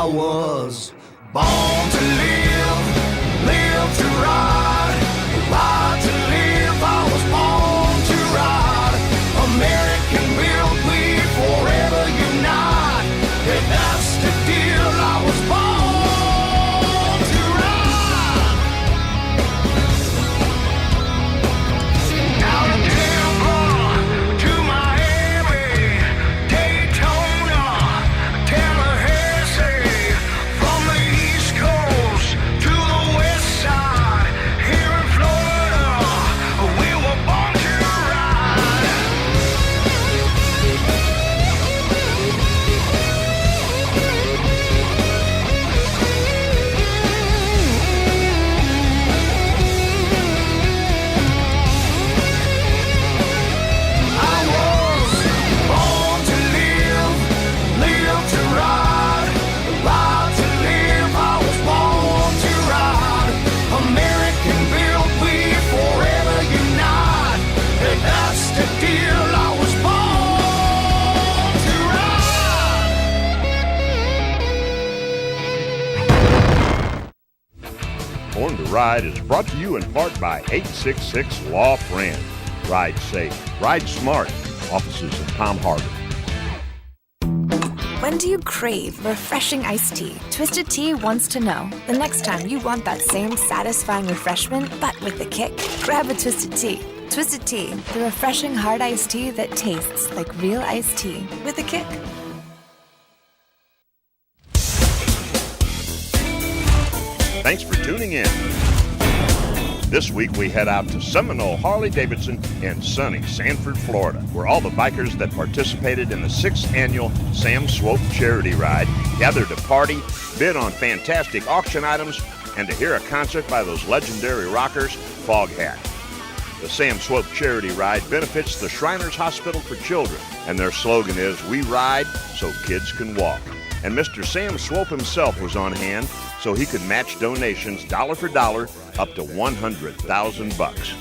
was born to live, live to ride, ride to live. I was born to ride. American built, we forever unite. And that's the deal. I was born to ride. Down to Tampa, to Miami, Daytona, Tallahassee, from the East Coast to the West Side, here in Florida, we were born to ride. I was born to live, live to ride, ride to live. I was born to ride. American built, we forever unite. And that's the deal. I was born to ride. Born to Ride is brought to you in part by 866 Law Friend. Ride safe, ride smart. Offices in Palm Harbor. When do you crave refreshing iced tea? Twisted Tea wants to know. The next time you want that same satisfying refreshment, but with a kick, grab a Twisted Tea. Twisted Tea, the refreshing hard iced tea that tastes like real iced tea with a kick. Thanks for tuning in. This week we head out to Seminole Harley-Davidson in sunny Sanford, Florida, where all the bikers that participated in the 6th annual Sam Swope Charity Ride gathered to party, bid on fantastic auction items, and to hear a concert by those legendary rockers, Foghat. The Sam Swope Charity Ride benefits the Shriners Hospital for Children, and their slogan is, "We ride so kids can walk." And Mr. Sam Swope himself was on hand, so he could match donations dollar for dollar up to $100,000.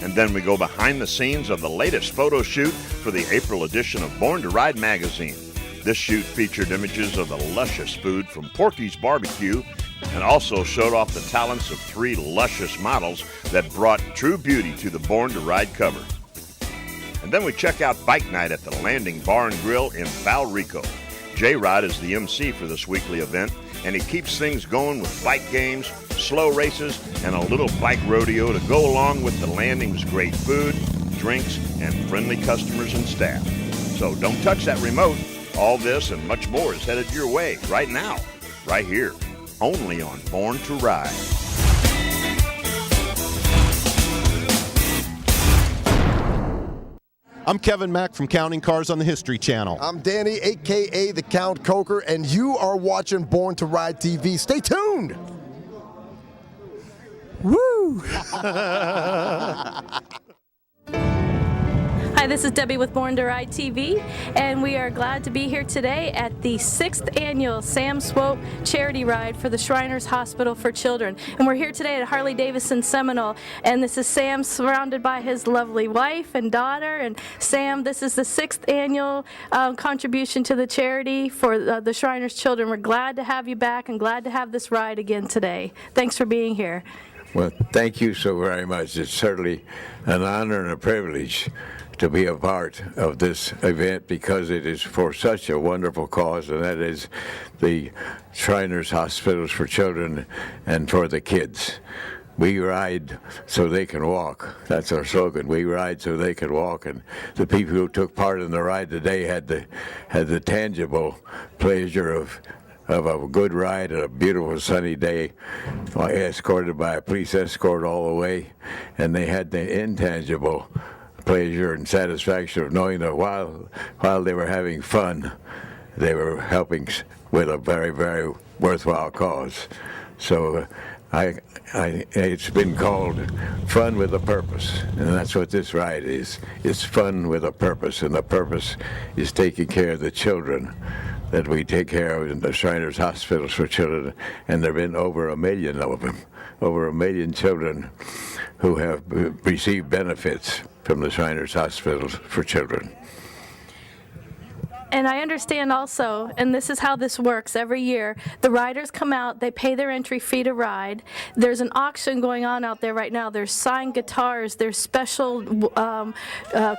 And then we go behind the scenes of the latest photo shoot for the April edition of Born to Ride magazine. This shoot featured images of the luscious food from Porky's Barbecue and also showed off the talents of 3 luscious models that brought true beauty to the Born to Ride cover. And then we check out Bike Night at the Landing Bar and Grill in Valrico. J-Rod is the MC for this weekly event, and he keeps things going with bike games, slow races, and a little bike rodeo to go along with the landing's great food, drinks, and friendly customers and staff. So don't touch that remote. All this and much more is headed your way right now, right here, only on Born to Ride. I'm Kevin Mack from Counting Cars on the History Channel. I'm Danny, a.k.a. the Count Coker, and you are watching Born to Ride TV. Stay tuned! Woo! Hi, this is Debbie with Born to Ride TV, and we are glad to be here today at the 6th annual Sam Swope Charity Ride for the Shriners Hospital for Children. And we're here today at Harley-Davidson Seminole, and this is Sam surrounded by his lovely wife and daughter. And Sam, this is the 6th annual contribution to the charity for the Shriners Children. We're glad to have you back and glad to have this ride again today. Thanks for being here. Well, thank you so very much. It's certainly an honor and a privilege to be a part of this event because it is for such a wonderful cause, and that is the Shriners Hospitals for Children and for the kids. We ride so they can walk. That's our slogan. We ride so they can walk. And the people who took part in the ride today had the tangible pleasure of a good ride and a beautiful sunny day, escorted by a police escort all the way, and they had the intangible pleasure and satisfaction of knowing that while they were having fun, they were helping with a very, very worthwhile cause. So it's been called fun with a purpose, and that's what this ride is. It's fun with a purpose, and the purpose is taking care of the children that we take care of in the Shriners Hospitals for Children, and there have been over 1 million of them, over 1 million children who have received benefits from the Shriners Hospitals for Children. And I understand also, and this is how this works every year, the riders come out, they pay their entry fee to ride. There's an auction going on out there right now. There's signed guitars, there's special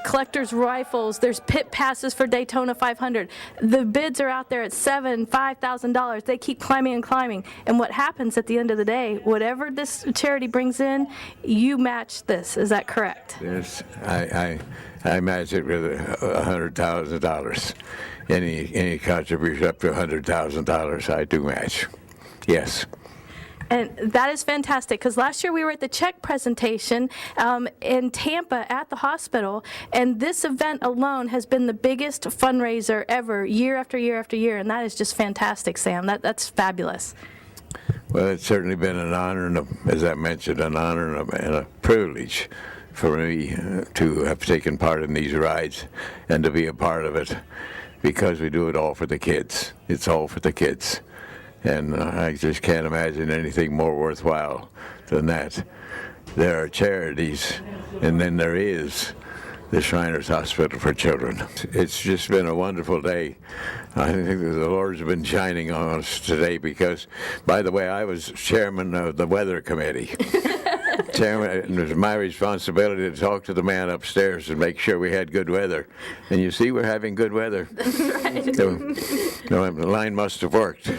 collector's rifles, there's pit passes for Daytona 500. The bids are out there at $7,000, $5,000. They keep climbing and climbing. And what happens at the end of the day, whatever this charity brings in, you match this. Is that correct? Yes, I match it with $100,000. Any contribution up to $100,000, I do match. Yes. And that is fantastic, because last year we were at the check presentation in Tampa at the hospital, and this event alone has been the biggest fundraiser ever, year after year after year, and that is just fantastic, Sam. That's fabulous. Well, it's certainly been an honor, and as I mentioned, an honor and a privilege for me to have taken part in these rides and to be a part of it, because we do it all for the kids. It's all for the kids. And I just can't imagine anything more worthwhile than that. There are charities, and then there is the Shriners Hospital for Children. It's just been a wonderful day. I think the Lord's been shining on us today because, by the way, I was chairman of the weather committee. Chairman, it was my responsibility to talk to the man upstairs and make sure we had good weather. And you see, we're having good weather. That's right. So, the line must have worked.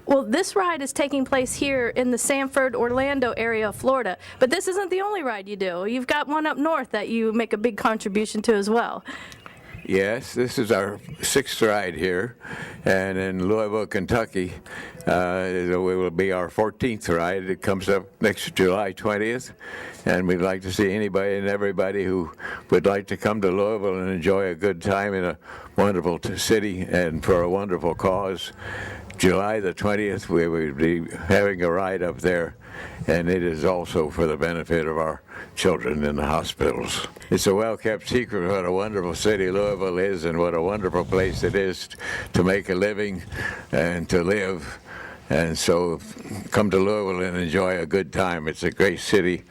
Well, this ride is taking place here in the Sanford, Orlando area of Florida, but this isn't the only ride you do. You've got one up north that you make a big contribution to as well. Yes, this is our 6th ride here, and in Louisville, Kentucky, it will be our 14th ride. It comes up next July 20th, and we'd like to see anybody and everybody who would like to come to Louisville and enjoy a good time in a wonderful city and for a wonderful cause. July the 20th, we will be having a ride up there, and it is also for the benefit of our children in the hospitals. It's a well-kept secret what a wonderful city Louisville is and what a wonderful place it is to make a living and to live. And so come to Louisville and enjoy a good time. It's a great city,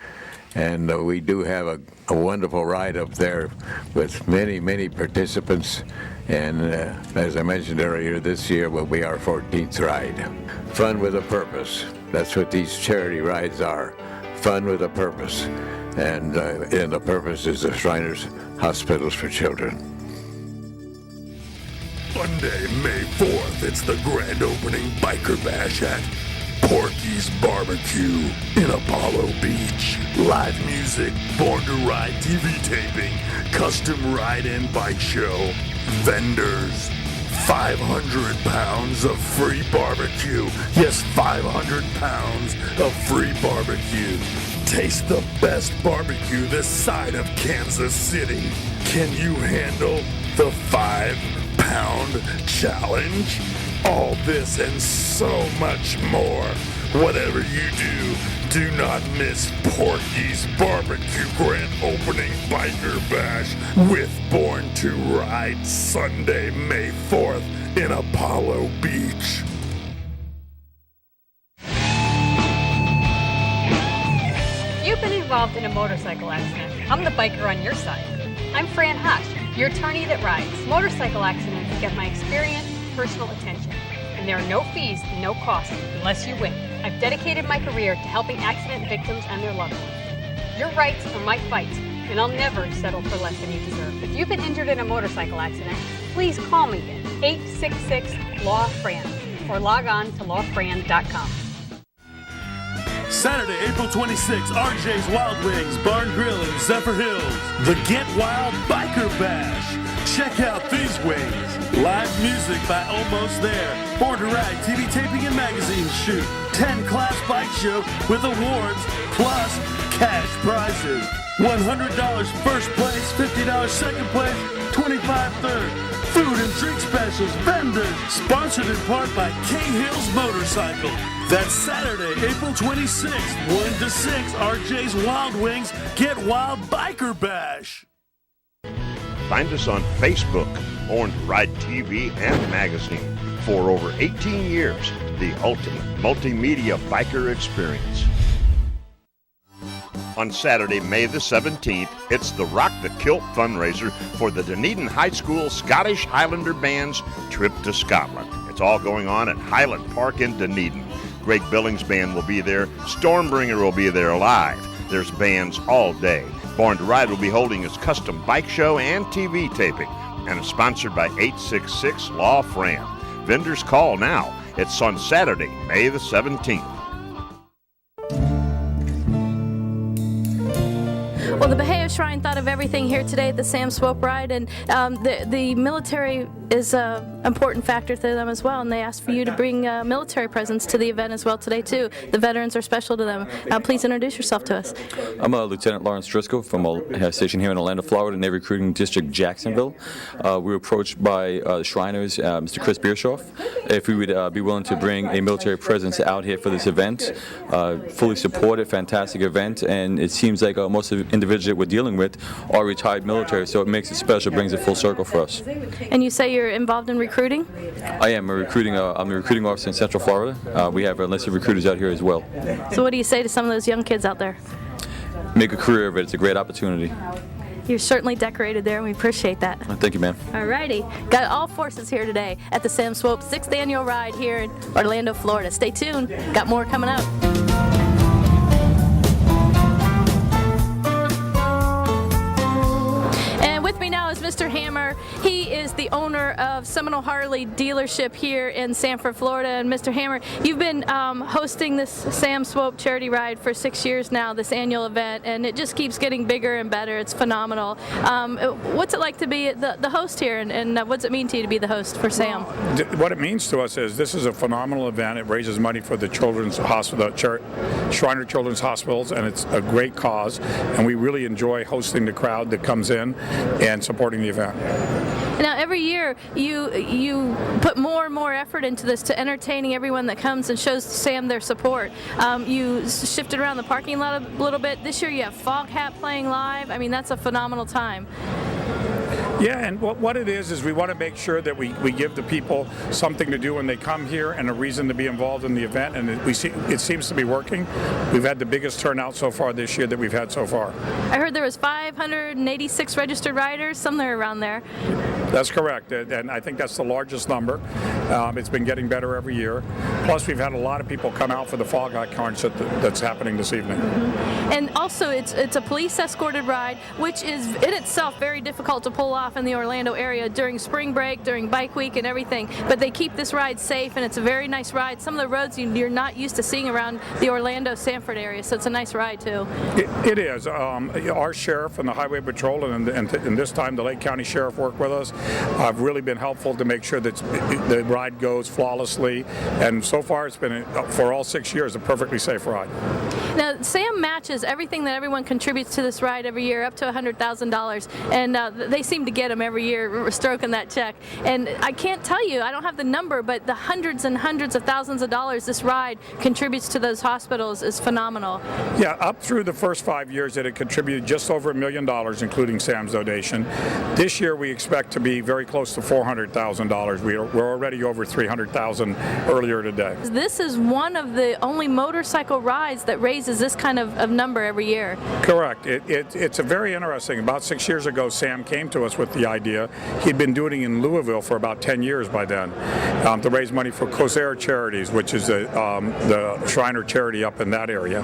and we do have a wonderful ride up there with many, many participants. And as I mentioned earlier, this year will be our 14th ride. Fun with a purpose. That's what these charity rides are. Fun with a purpose. And the purpose is the Shriners Hospitals for Children. Monday, May 4th, it's the grand opening biker bash at Porky's Barbecue in Apollo Beach. Live music, Born to Ride TV taping, custom ride-in bike show, vendors, 500 pounds of free barbecue. Yes, 500 pounds of free barbecue. Taste the best barbecue this side of Kansas City. Can you handle the 5-pound challenge? All this and so much more. Whatever you do not miss Porky's Barbecue Grand Opening Biker Bash with Born to Ride Sunday, May 4th in Apollo Beach. You've been involved in a motorcycle accident. I'm the biker on your side. I'm Fran Hosh, your attorney that rides. Motorcycle accidents get my experience, personal attention. And there are no fees and no costs unless you win. I've dedicated my career to helping accident victims and their loved ones. Your rights are my fights, and I'll never settle for less than you deserve. If you've been injured in a motorcycle accident, please call me at 866-LAW-FRAN or log on to lawfran.com. Saturday, April 26th, RJ's Wild Wings Barn Grill in Zephyr Hills. The Get Wild Biker Bash. Check out these wings. Live music by Almost There. Born to Ride TV taping and magazine shoot. 10-class bike show with awards plus cash prizes. $100 first place, $50 second place, $25 third. Food and drink specials, vendors. Sponsored in part by K-Hills Motorcycle. That's Saturday, April 26th, 1 to 6, RJ's Wild Wings Get Wild Biker Bash. Find us on Facebook, Born to Ride TV and magazine. For over 18 years, the ultimate multimedia biker experience. On Saturday, May the 17th, it's the Rock the Kilt fundraiser for the Dunedin High School Scottish Highlander Band's trip to Scotland. It's all going on at Highland Park in Dunedin. Greg Billings' band will be there. Stormbringer will be there live. There's bands all day. Born to Ride will be holding its custom bike show and TV taping, and is sponsored by 866 Law Fram. Vendors call now. It's on Saturday, May the 17th. Well, the Bahia Shrine thought of everything here today at the Sam Swope Ride, and the military is an important factor to them as well, and they asked for you to bring military presence to the event as well today, too. The veterans are special to them. Please introduce yourself to us. I'm Lieutenant Lawrence Driscoll from a station here in Orlando, Florida, Navy Recruiting District, Jacksonville. We were approached by the Shriners, Mr. Chris Biershoff, if we would be willing to bring a military presence out here for this event. Fully supported, fantastic event, and it seems like most of the individuals that we're dealing with are retired military, so it makes it special, brings it full circle for us. And you say you're involved in recruiting? I am. I'm a recruiting officer in Central Florida. We have enlisted recruiters out here as well. So what do you say to some of those young kids out there? Make a career of it. It's a great opportunity. You're certainly decorated there, and we appreciate that. Thank you, ma'am. All righty. Got all forces here today at the Sam Swope 6th Annual Ride here in Orlando, Florida. Stay tuned. Got more coming up. With me now is Mr. Hammer. He is the owner of Seminole Harley dealership here in Sanford, Florida. And Mr. Hammer, you've been hosting this Sam Swope Charity Ride for 6 years now, this annual event, and it just keeps getting bigger and better. It's phenomenal. What's it like to be the host here, and what does it mean to you to be the host for Sam? What it means to us is this is a phenomenal event. It raises money for the Children's Hospital, Shriner Children's Hospitals, and it's a great cause. And we really enjoy hosting the crowd that comes in and supporting the event. Now, every year you put more and more effort into this, to entertaining everyone that comes and shows Sam their support. You shifted around the parking lot a little bit. This year you have Fog Hat playing live. I mean, that's a phenomenal time. Yeah, and what it is we want to make sure that we give the people something to do when they come here and a reason to be involved in the event, and it seems to be working. We've had the biggest turnout so far this year that we've had so far. I heard there was 586 registered riders, somewhere around there. That's correct, and I think that's the largest number. It's been getting better every year. Plus, we've had a lot of people come out for the Fog Hat concert that's happening this evening. Mm-hmm. And also, it's a police-escorted ride, which is in itself very difficult to pull off in the Orlando area during spring break, during bike week and everything, but they keep this ride safe, and it's a very nice ride. Some of the roads you're not used to seeing around the Orlando-Sanford area, so it's a nice ride too. It is. Our sheriff and the Highway Patrol and this time the Lake County Sheriff work with us. Have really been helpful to make sure that the ride goes flawlessly, and so far it's been, for all 6 years, a perfectly safe ride. Now, Sam matches everything that everyone contributes to this ride every year, up to $100,000, and they seem to get them every year, stroking that check. And I can't tell you, I don't have the number, but the hundreds and hundreds of thousands of dollars this ride contributes to those hospitals is phenomenal. Yeah, up through the first 5 years it had contributed just over $1 million, including Sam's donation. This year we expect to be very close to $400,000. We're already over $300,000 earlier today. This is one of the only motorcycle rides that raises this kind of number every year. Correct. It's a very interesting. About 6 years ago, Sam came to us with the idea. He'd been doing it in Louisville for about 10 years by then, to raise money for Corsair Charities, which is the Shriner charity up in that area.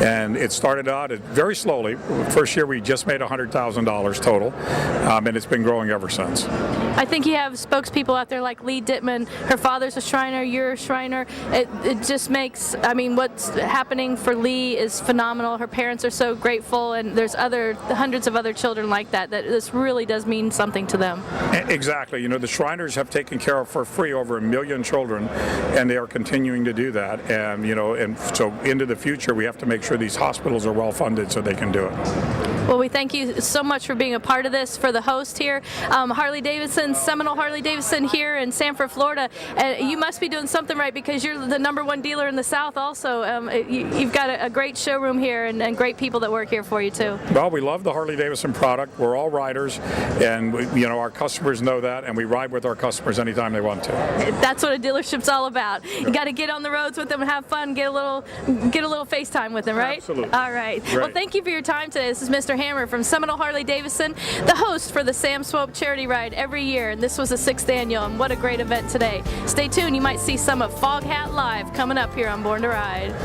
And it started out very slowly. First year we just made $100,000 total, and it's been growing ever since. I think you have spokespeople out there like Lee Dittman. Her father's a Shriner, you're a Shriner. It just makes, I mean, what's happening for Lee is phenomenal. Her parents are so grateful, and there's hundreds of other children like that this really does mean something to them. Exactly. You know, the Shriners have taken care of for free over 1 million children, and they are continuing to do that. And, you know, and so into the future we have to make sure these hospitals are well funded so they can do it. Well, we thank you so much for being a part of this, for the host here. Harley-Davidson, Seminole Harley-Davidson here in Sanford, Florida. You must be doing something right because you're the #1 dealer in the South also. You've got a great showroom here and great people that work here for you too. Well, we love the Harley-Davidson product. We're all riders, and our customers know that, and we ride with our customers anytime they want to. That's what a dealership's all about. You got to get on the roads with them and have fun, get a little FaceTime with them, right? Absolutely. All right. Great. Well, thank you for your time today. This is Mr. Hammer from Seminole Harley-Davidson, the host for the Sam Swope Charity Ride every year, and this was the 6th annual, and what a great event today. Stay tuned. You might see some of Fog Hat Live coming up here on Born to Ride.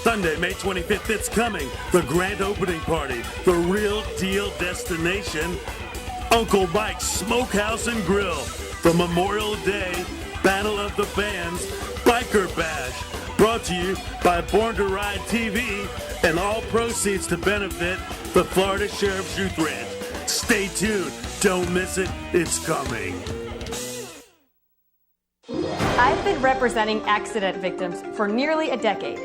Sunday, May 25th, it's coming. The grand opening party, the real deal destination, Uncle Mike's Smokehouse and Grill. The Memorial Day Battle of the Bands Biker Bash, brought to you by Born to Ride TV, and all proceeds to benefit the Florida Sheriff's Youth Ranch. Stay tuned. Don't miss it. It's coming. I've been representing accident victims for nearly a decade,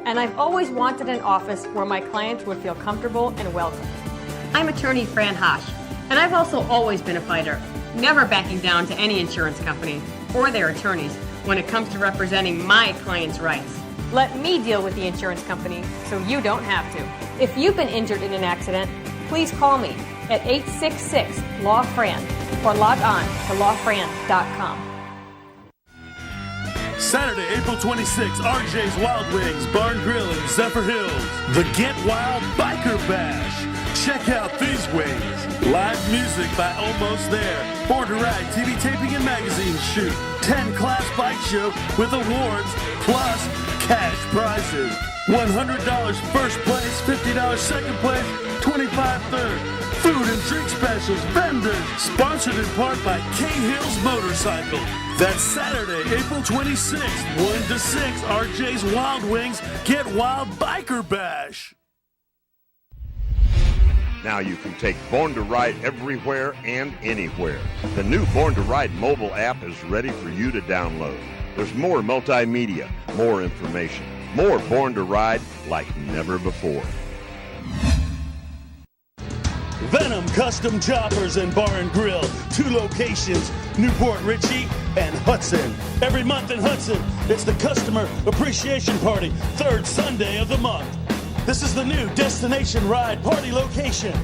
and I've always wanted an office where my clients would feel comfortable and welcome. I'm attorney Fran Hosh, and I've also always been a fighter, never backing down to any insurance company or their attorneys when it comes to representing my clients' rights. Let me deal with the insurance company so you don't have to. If you've been injured in an accident, please call me at 866-LAW-FRAN or log on to lawfran.com. Saturday, April 26th, RJ's Wild Wings Barn Grill in Zephyr Hills. The Get Wild Biker Bash. Check out these wings. Live music by Almost There. Born to Ride TV taping and magazine shoot. 10 class bike show with awards plus cash prizes. $100 first place, $50 second place, $25 third. Food and drink specials, vendors. Sponsored in part by K-Hills Motorcycle. That's Saturday, April 26th, 1 to 6, RJ's Wild Wings Get Wild Biker Bash. Now you can take Born to Ride everywhere and anywhere. The new Born to Ride mobile app is ready for you to download. There's more multimedia, more information, more Born to Ride like never before. Venom Custom Choppers and Bar and Grill. 2 locations, Newport Richey and Hudson. Every month in Hudson, it's the Customer Appreciation Party, 3rd Sunday of the month. This is the new Destination Ride Party location.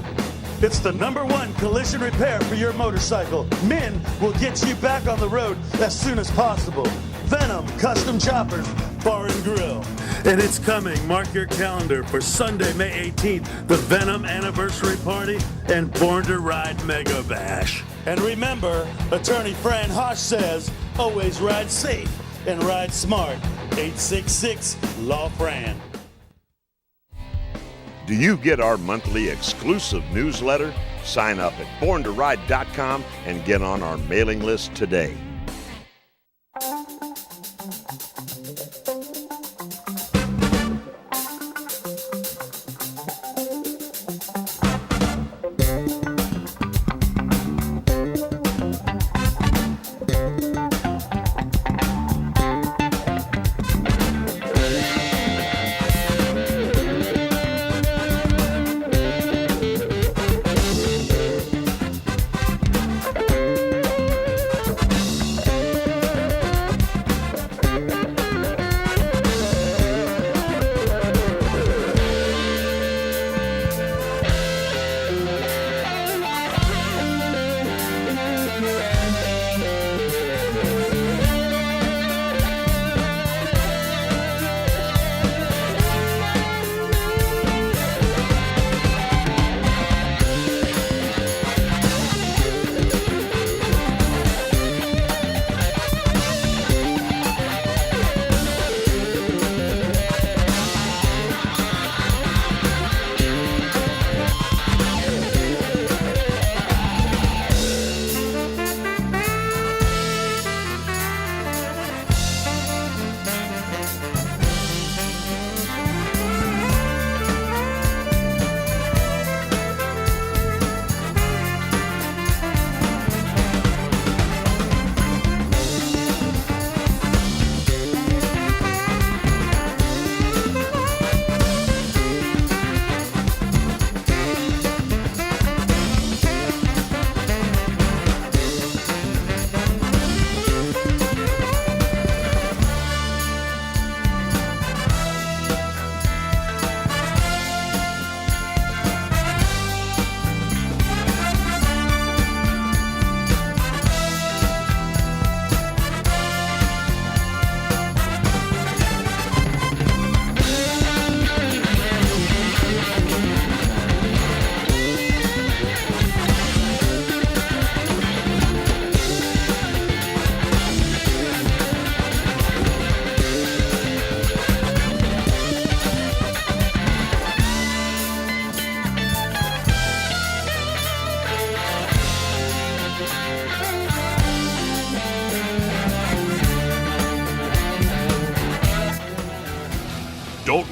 It's the #1 collision repair for your motorcycle. Min will get you back on the road as soon as possible. Venom Custom Choppers, Bar and Grill. And it's coming. Mark your calendar for Sunday, May 18th, the Venom Anniversary Party and Born to Ride Mega Bash. And remember, attorney Fran Hosh says, always ride safe and ride smart. 866-LAW-FRAN. Do you get our monthly exclusive newsletter? Sign up at borntoride.com and get on our mailing list today.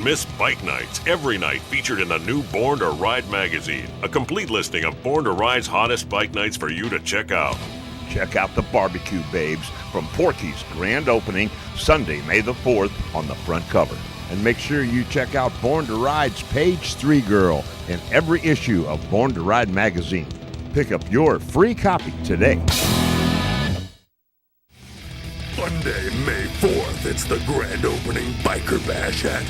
miss bike nights every night featured in the new Born to Ride magazine. A complete listing of Born to Ride's hottest bike nights for you to check out. Check out the barbecue babes from Porky's grand opening Sunday, May the 4th on the front cover. And make sure you check out Born to Ride's Page 3 girl in every issue of Born to Ride magazine. Pick up your free copy today. Monday, May 4th, it's the grand opening biker bash at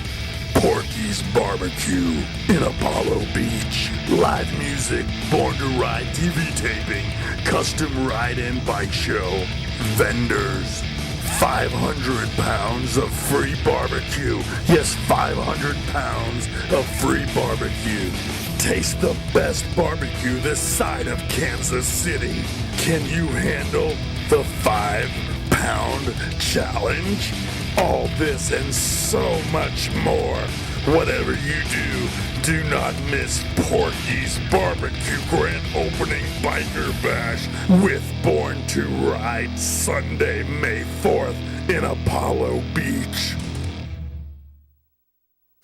Porky's Barbecue in Apollo Beach. Live music, Born to Ride TV taping, custom ride-in bike show, vendors, 500 pounds of free barbecue. Yes, 500 pounds of free barbecue. Taste the best barbecue this side of Kansas City. Can you handle the 5-pound challenge? All this and so much more. Whatever you do not miss Porky's Barbecue Grand Opening Biker Bash with Born to Ride Sunday, May 4th in Apollo Beach.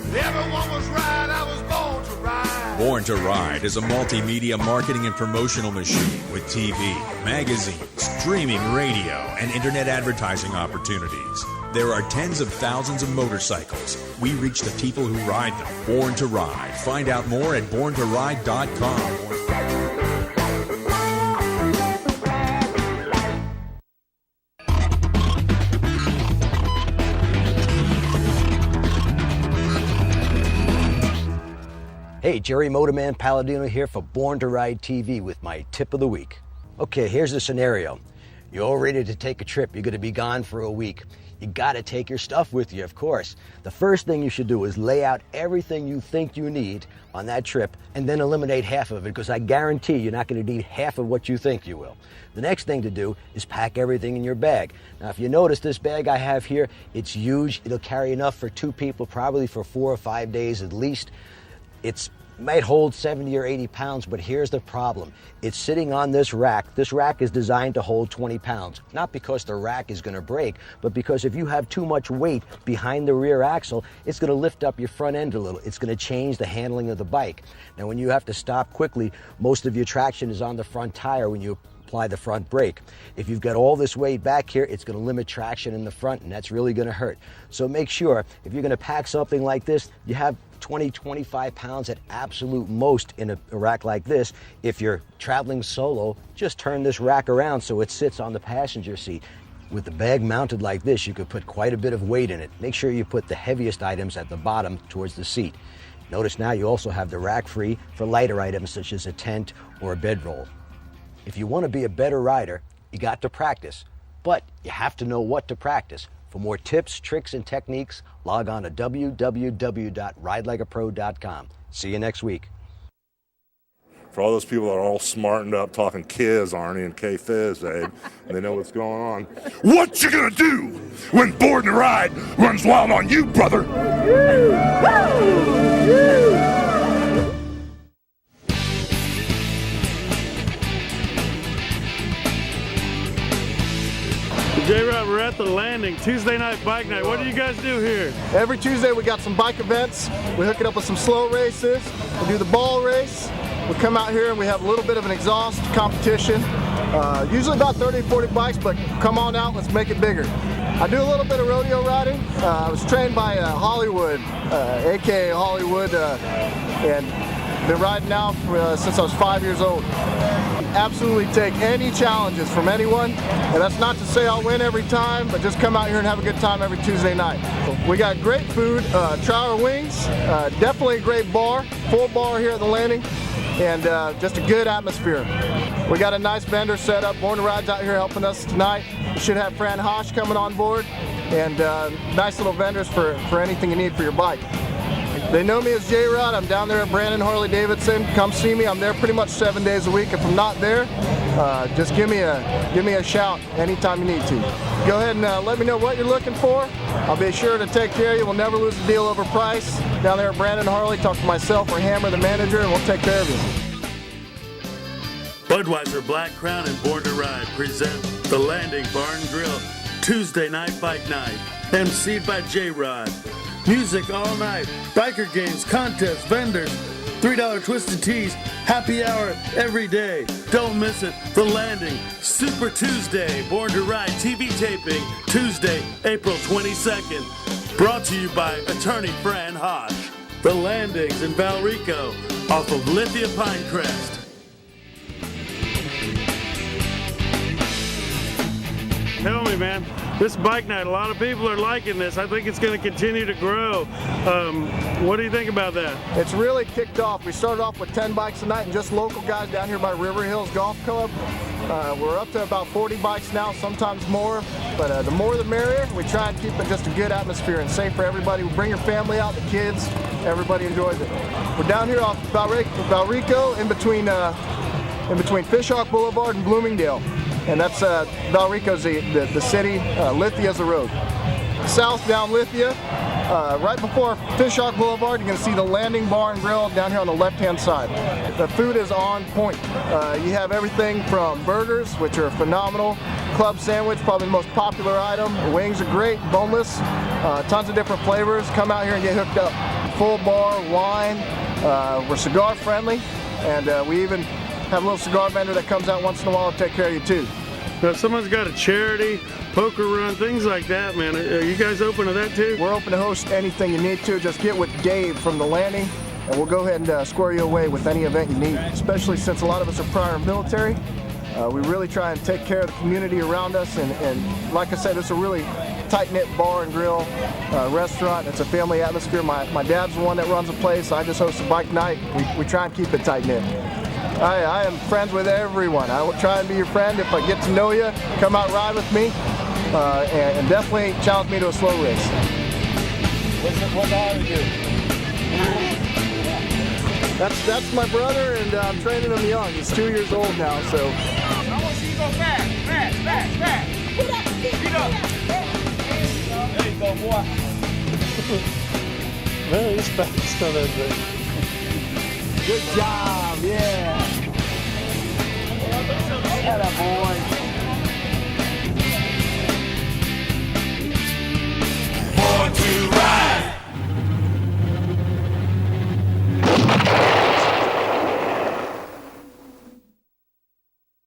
Everyone was right, I was born to ride. Born to Ride is a multimedia marketing and promotional machine with TV, magazines, streaming radio, and internet advertising opportunities. There are tens of thousands of motorcycles. We reach the people who ride them. Born to Ride. Find out more at borntoride.com. Hey, Jerry Motorman Palladino here for Born to Ride TV with my tip of the week. Okay, here's the scenario. You're all ready to take a trip. You're going to be gone for a week. You got to take your stuff with you, of course. The first thing you should do is lay out everything you think you need on that trip and then eliminate half of it, because I guarantee you're not going to need half of what you think you will. The next thing to do is pack everything in your bag. Now, if you notice this bag I have here, it's huge. It'll carry enough for 2 people, probably for 4 or 5 days at least. It might hold 70 or 80 pounds, but here's the problem. It's sitting on this rack. This rack is designed to hold 20 pounds, not because the rack is going to break, but because if you have too much weight behind the rear axle, it's going to lift up your front end a little. It's going to change the handling of the bike. Now, when you have to stop quickly, most of your traction is on the front tire when you apply the front brake. If you've got all this weight back here, it's going to limit traction in the front, and that's really going to hurt. So make sure, if you're going to pack something like this, you have 20, 25 pounds at absolute most in a rack like this. If you're traveling solo, just turn this rack around so it sits on the passenger seat. With the bag mounted like this, you could put quite a bit of weight in it. Make sure you put the heaviest items at the bottom towards the seat. Notice now you also have the rack free for lighter items such as a tent or a bedroll. If you want to be a better rider, you got to practice, but you have to know what to practice. For more tips, tricks, and techniques, log on to www.ridelikeapro.com. See you next week. For all those people that are all smartened up talking Kiz, Arnie, and K-Fizz, and they know what's going on. What you gonna do when Born to Ride runs wild on you, brother? J-Rod, we're at the landing, Tuesday night bike night. What do you guys do here? Every Tuesday we got some bike events. We hook it up with some slow races. We do the ball race. We come out here and we have a little bit of an exhaust competition. Usually about 30, 40 bikes, but come on out, let's make it bigger. I do a little bit of rodeo riding. I was trained by Hollywood, aka Hollywood, and been riding now since I was 5 years old. Absolutely take any challenges from anyone, and that's not to say I'll win every time, but just come out here and have a good time every Tuesday night. We got great food, Trower Wings, definitely a great bar, full bar here at the landing, and just a good atmosphere. We got a nice vendor set up. Born to Ride's out here helping us tonight. We should have Fran Hosh coming on board, and nice little vendors for anything you need for your bike. They know me as J-Rod. I'm down there at Brandon Harley Davidson. Come see me. I'm there pretty much 7 days a week. If I'm not there, just give me a shout anytime you need to. Go ahead and let me know what you're looking for. I'll be sure to take care of you. We'll never lose a deal over price. Down there at Brandon Harley, talk to myself or Hammer, the manager, and we'll take care of you. Budweiser, Black Crown, and Born to Ride present the Landing Bar and Grill Tuesday night bike night, emceed by J-Rod. Music all night, biker games, contests, vendors, $3 Twisted Teas, happy hour every day. Don't miss it. The Landing, Super Tuesday, Born to Ride TV taping, Tuesday, April 22nd. Brought to you by attorney Fran Hodge. The Landings in Valrico, off of Lithia Pinecrest. Tell me, man, this bike night, a lot of people are liking this. I think it's going to continue to grow. What do you think about that? It's really kicked off. We started off with 10 bikes a night and just local guys down here by River Hills Golf Club. We're up to about 40 bikes now, sometimes more, but the more the merrier. We try and keep it just a good atmosphere and safe for everybody. We bring your family out, the kids, everybody enjoys it. We're down here off Valrico in between Fishhawk Boulevard and Bloomingdale. And that's Valrico's the city, Lithia's the road. South down Lithia, right before Fishhawk Boulevard, you're going to see the Landing Bar and Grill down here on the left-hand side. The food is on point. You have everything from burgers, which are phenomenal, club sandwich, probably the most popular item. The wings are great, boneless, tons of different flavors. Come out here and get hooked up. Full bar, wine, we're cigar friendly, and we even have a little cigar vendor that comes out once in a while to take care of you too. Now, if someone's got a charity, poker run, things like that, man, are you guys open to that too? We're open to host anything you need to. Just get with Dave from the Landing, and we'll go ahead and square you away with any event you need, especially since a lot of us are prior military. We really try and take care of the community around us, and like I said, it's a really tight-knit bar and grill restaurant. It's a family atmosphere. My dad's the one that runs the place. I just host a bike night. We try and keep it tight-knit. I am friends with everyone. I will try and be your friend. If I get to know you, come out ride with me, and definitely challenge me to a slow race. What do you do? That's my brother, and I'm training him young. He's 2 years old now, so. I want to see you go fast. Get up. There you go, boy. Well, he's fast on that thing. Good job, yeah.